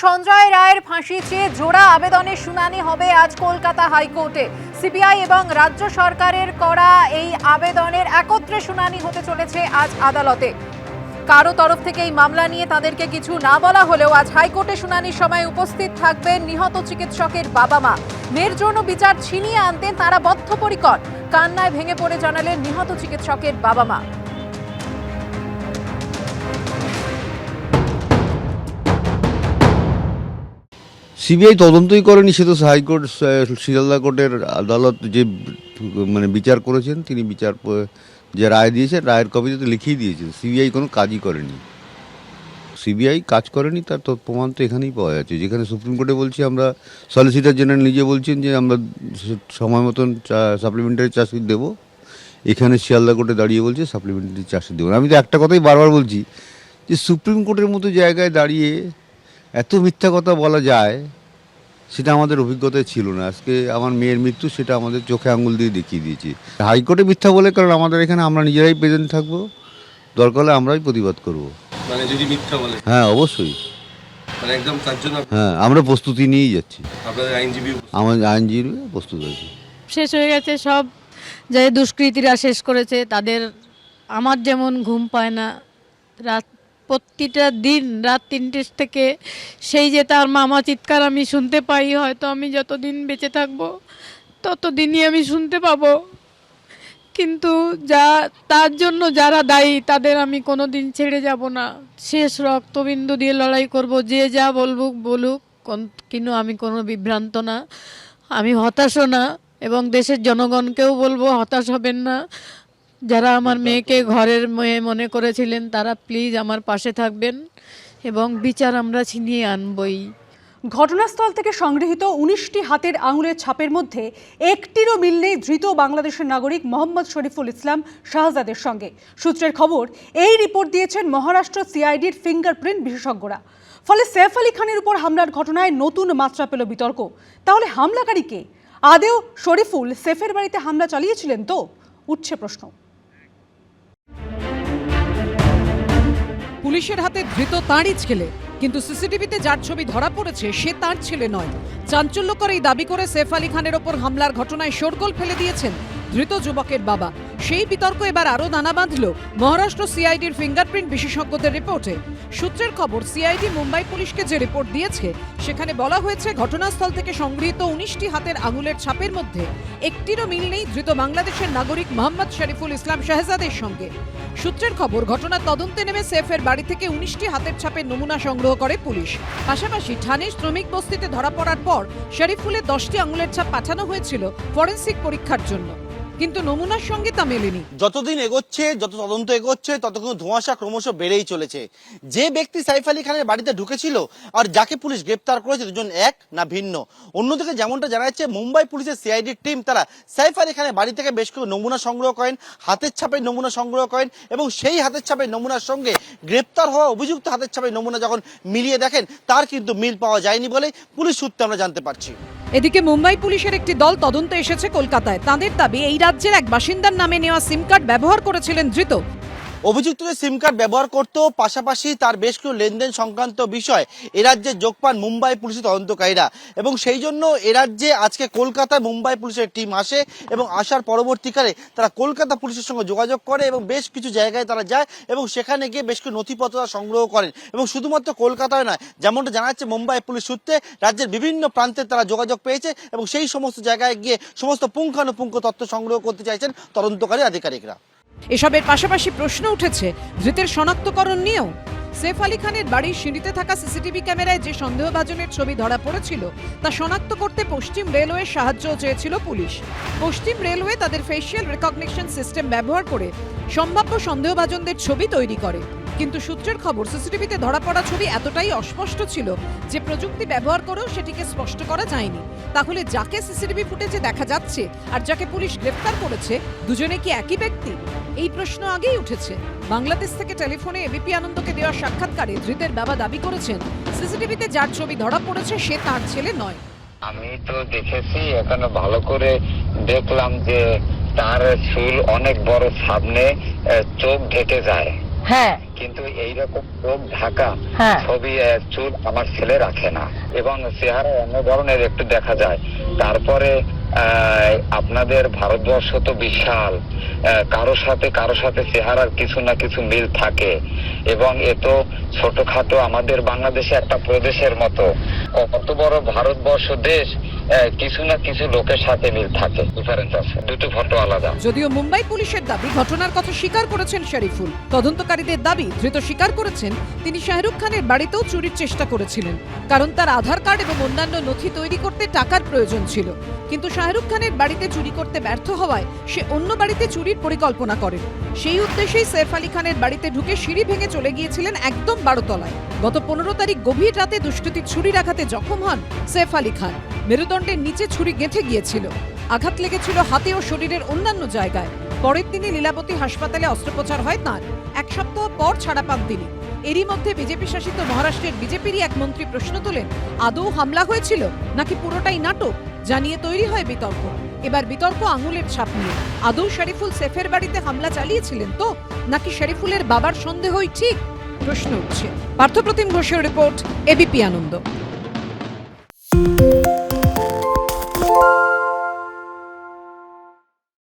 সঞ্জয় রায়ের ফাঁসি চেয়ে জোড়া আবেদনের শুনানি হবে আজ কলকাতা হাইকোর্টে। সিবিআই এবং রাজ্য সরকারের করা এই আবেদনের একত্রে শুনানি হতে চলেছে আজ আদালতে। কারো তরফ থেকে এই মামলা নিয়ে তাদেরকে কিছু না বলা হলেও আজ হাইকোর্টে শুনানির সময় উপস্থিত থাকবেন নিহত চিকিৎসকের বাবা মা। মেয়ের জন্য বিচার ছিনিয়ে আনতে তারা বদ্ধপরিকর, কান্নায় ভেঙে পড়ে জানালেন নিহত চিকিৎসকের বাবা মা। সিবিআই তদন্তই করেনি, সে তো হাইকোর্ট শিয়ালদা কোর্টের আদালত যে বিচার করেছেন, তিনি বিচার যে রায় দিয়েছেন রায়ের কপিতে তো লিখিয়ে দিয়েছেন। সিবিআই কোনো কাজই করেনি, সিবিআই কাজ করেনি তার তো প্রমাণ তো এখানেই পাওয়া যাচ্ছে। যেখানে সুপ্রিম কোর্টে বলছি আমরা, সলিসিটর জেনারেল নিজে বলছেন যে আমরা সময় মতন সাপ্লিমেন্টারি চার্জশিট দেবো, এখানে শিয়ালদা কোর্টে দাঁড়িয়ে বলছে সাপ্লিমেন্টারি চার্জশিট দেবো। আমি তো একটা কথাই বারবার বলছি যে সুপ্রিম কোর্টের মতো জায়গায় দাঁড়িয়ে এত মিথ্যা কথা বলা যায়, সেটা আমাদের অভিজ্ঞতায় ছিল না। আজকে আমার মেয়ের মৃত্যু, সেটা আমাদের চোখে আঙুল দিয়ে দেখিয়ে দিয়েছি। হাইকোর্টে মিথ্যা বলে, কারণ আমাদের এখানে আমরা নিজেরাই প্রেজেন্ট থাকবো, দরকার হলে আমরাই প্রতিবাদ করবো। মানে যদি মিথ্যা বলে? হ্যাঁ, অবশ্যই। মানে একদম তার জন্য হ্যাঁ, আমরা প্রস্তুতি নিয়েই যাচ্ছি। আপনাদের আইনজীবী? আমার আইনজীবী প্রস্তুত আছে। শেষ হয়ে গেছে সব, যে দুষ্কৃতীরা শেষ করেছে তাদের। আমার যেমন ঘুম পায় না রাত, প্রতিটা দিন রাত 3টে থেকে সেই যে তার মামা চিৎকার আমি শুনতে পাই। হয়তো আমি যতদিন বেঁচে থাকবো ততদিনই আমি শুনতে পাবো, কিন্তু তার জন্য যারা দায়ী তাদের আমি কোনো দিন ছেড়ে যাব না। শেষ রক্তবিন্দু দিয়ে লড়াই করব, যে যা বলুক, কিন্তু আমি কোনো বিভ্রান্ত না, আমি হতাশও না। এবং দেশের জনগণকেও বলবো হতাশ হবেন না। যারা আমার মেয়েকে ঘরের মেয়ে মনে করেছিলেন তারা প্লিজ আমার পাশে থাকবেন, এবং বিচার আমরা ছিনিয়ে আনবই। ঘটনাস্থল থেকে সংগৃহীত 19টি হাতের আঙুলের ছাপের মধ্যে একটিরও মিল নেই ধৃত বাংলাদেশের নাগরিক মোহাম্মদ শরীফুল ইসলাম শাহজাদের সঙ্গে। সূত্রের খবর, এই রিপোর্ট দিয়েছেন মহারাষ্ট্র সিআইডির ফিঙ্গারপ্রিন্ট বিশেষজ্ঞরা। ফলে সৈফ আলী খানের উপর হামলার ঘটনায় নতুন মাত্রা পেল বিতর্ক। তাহলে হামলাকারী কে? আদেও শরীফুল সেফের বাড়িতে হামলা চালিয়েছিলেন তো? উঠছে প্রশ্ন। পুলিশের হাতে ধৃত তাঁরই ছেলে, কিন্তু সিসিটিভিতে যার ছবি ধরা পড়েছে সে তার ছেলে নয়। চাঞ্চল্যকর এই দাবি করে সৈফ আলী খানের ওপর হামলার ঘটনায় শোরগোল ফেলে দিয়েছেন ধৃত যুবকের বাবা। সেই বিতর্ক এবার আরও দানা বাঁধল মহারাষ্ট্র সিআইডির ফিঙ্গারপ্রিন্ট বিশেষজ্ঞদের রিপোর্টে। সূত্রের খবর, সিআইডি মুম্বাই পুলিশকে যে রিপোর্ট দিয়েছে সেখানে বলা হয়েছে ঘটনাস্থল থেকে সংগৃহীত 19টি হাতের আঙুলের ছাপের মধ্যে একটিরও মিল নেই ধৃত বাংলাদেশের নাগরিক মোহাম্মদ শরীফুল ইসলাম শাহজাদের সঙ্গে। সূত্রের খবর, ঘটনার তদন্তে নেমে সৈফের বাড়ি থেকে 19টি হাতের ছাপের নমুনা সংগ্রহ করে পুলিশ। পাশাপাশি ঠানের শ্রমিক বস্তিতে ধরা পড়ার পর শরীফুলের 10টি আঙুলের ছাপ পাঠানো হয়েছিল ফরেনসিক পরীক্ষার জন্য, কিন্তু নমুনার সঙ্গে তা মেলেনি। যতদিন এগোচ্ছে, যত তদন্ত এগোচ্ছে, ততক্ষণ ধোঁয়াশা ক্রমশ বেড়েই চলেছে। যে ব্যক্তি সৈফ আলী খানের বাড়িতে ঢুকেছিল আর যাকে পুলিশ গ্রেপ্তার করেছে, দুজন এক না ভিন্ন। অন্যদিকে যেমনটা জানা যাচ্ছে, মুম্বাই পুলিশের সিআইডির টিম তারা সৈফ আলী খানের বাড়ি থেকে বেশ কিছু নমুনা সংগ্রহ করেন, হাতের ছাপের নমুনা সংগ্রহ করেন, এবং সেই হাতের ছাপের নমুনার সঙ্গে গ্রেপ্তার হওয়া অভিযুক্ত হাতের ছাপের নমুনা যখন মিলিয়ে দেখেন, তার কিন্তু মিল পাওয়া যায়নি বলে পুলিশ সূত্রে আমরা জানতে পারছি। এদিকে মুম্বাই পুলিশের একটি দল তদন্তে এসেছে কলকাতায়। তাদের দাবি, এই রাজ্যের এক বাসিন্দার নামে নেওয়া সিম কার্ড ব্যবহার করেছিলেন ধৃত। অভিযুক্ত যে সিম কার্ড ব্যবহার করত, পাশাপাশি তার বেশ কিছু লেনদেন সংক্রান্ত বিষয় এ রাজ্যে যোগ পান মুম্বাই পুলিশের তদন্তকারীরা, এবং সেই জন্য এ রাজ্যে আজকে কলকাতায় মুম্বাই পুলিশের টিম আসে, এবং আসার পরবর্তীকালে তারা কলকাতা পুলিশের সঙ্গে যোগাযোগ করে এবং বেশ কিছু জায়গায় তারা যায় এবং সেখানে গিয়ে বেশ কিছু নথিপত্র সংগ্রহ করেন। এবং শুধুমাত্র কলকাতায় নয়, যেমনটা জানা যাচ্ছে মুম্বাই পুলিশ সূত্রে রাজ্যের বিভিন্ন প্রান্তে তারা যোগাযোগ পেয়েছে এবং সেই সমস্ত জায়গায় গিয়ে সমস্ত পুঙ্খানুপুঙ্খ তথ্য সংগ্রহ করতে চাইছেন তদন্তকারী আধিকারিকরা। এসবের পাশাপাশি প্রশ্ন উঠেছে ধৃতের শনাক্তকরণ নিয়েও। সৈফ আলী খানের বাড়ির সিঁড়িতে থাকা সিসিটিভি ক্যামেরায় যে সন্দেহভাজনের ছবি ধরা পড়েছিল তা শনাক্ত করতে পশ্চিম রেলওয়ের সাহায্যও চেয়েছিল পুলিশ। পশ্চিম রেলওয়ে তাদের ফেসিয়াল রেকগনিশন সিস্টেম ব্যবহার করে সম্ভাব্য সন্দেহভাজনদের ছবি তৈরি করে, কিন্তু সূত্রের খবর, সিসিটিভিতে ধরা পড়া ছবি এতটাই অস্পষ্ট ছিল যে প্রযুক্তি ব্যবহার করেও সেটিকে স্পষ্ট করা যায়নি। তাহলে যাকে সিসিটিভি ফুটেজে দেখা যাচ্ছে আর যাকে পুলিশ গ্রেফতার করেছে, দুজনে কি একই ব্যক্তি? এই প্রশ্ন আগেই উঠেছে। বাংলাদেশ থেকে টেলিফোনে এবিপি আনন্দকে দেওয়া সাক্ষাৎকারে ধৃতের বাবা দাবি করেছেন, সিসিটিভিতে যার ছবি ধরা পড়েছে সে তার ছেলে নয়। আমি তো দেখেছি, এখানে ভালো করে দেখলাম যে তার চুল অনেক বড়, সামনে চোখ ঢেকে যায়, হ্যাঁ কিন্তু এইরকম চোখ ঢাকা হ্যাঁ। ছবি চুল আমার ছেলে রাখে না এবং চেহারা অন্য ধরনের একটু দেখা যায়। তারপরে আপনাদের ভারতবর্ষ তো বিশাল, কারো সাথে চেহারার কিছু না কিছু মিল থাকে এবং এ তো ছোটখাটো আমাদের বাংলাদেশে একটা প্রদেশের মতো। কত বড় ভারতবর্ষ দেশ, কিছু না কিছু লোকের সাথে মিল থাকে, ডিফারেন্স আছে, দুটো ফটো আলাদা। যদিও মুম্বাই পুলিশের দাবি ঘটনার কথা স্বীকার করেছেন শরীফুল। তদন্তকারীদের দাবি ধৃত স্বীকার করেছেন তিনি শাহরুখ খানের বাড়িতেও চুরির চেষ্টা করেছিলেন, কারণ তার আধার কার্ড এবং অন্যান্য নথি তৈরি করতে টাকার প্রয়োজন ছিল। কিন্তু শাহরুখ খানের বাড়িতে চুরি করতে ব্যর্থ হওয়ায় সে অন্য বাড়িতে চুরির পরিকল্পনা করেন। সেই উদ্দেশ্যেই সৈফ আলী খানের বাড়িতে ঢুকে সিঁড়ি ভেঙে চলে গিয়েছিলেন একদম 12 তলায়। গত 15 তারিখ গভীর রাতে দুষ্কৃতীর ছুরির আঘাতে জখম হন সৈফ আলী খান। মেরুদণ্ডের নিচে ছুরি গেঁথে গিয়েছিল, আঘাত লেগেছিল হাতে ও শরীরের অন্যান্য জায়গায়। পরের দিনই লীলাবতী হাসপাতালে অস্ত্রোপচার হয় তাঁর। এক সপ্তাহ পর ছাড়া পান তিনি। এরই মধ্যে বিজেপি শাসিত মহারাষ্ট্রের বিজেপিরই এক মন্ত্রী প্রশ্ন তোলেন, আদৌ হামলা হয়েছিল নাকি পুরোটাই নাটক? জানিয়ে তৈরি হয় বিতর্ক। এবার বিতর্ক আঙুলের ছাপ নিয়ে। আদৌ শরীফুল সেফের বাড়িতে হামলা চালিয়েছিলেন তো, নাকি শরীফুলের বাবার সন্দেহই ঠিক? প্রশ্ন উঠছে। পার্থপ্রতিম ঘোষের রিপোর্ট, এবিপি আনন্দ।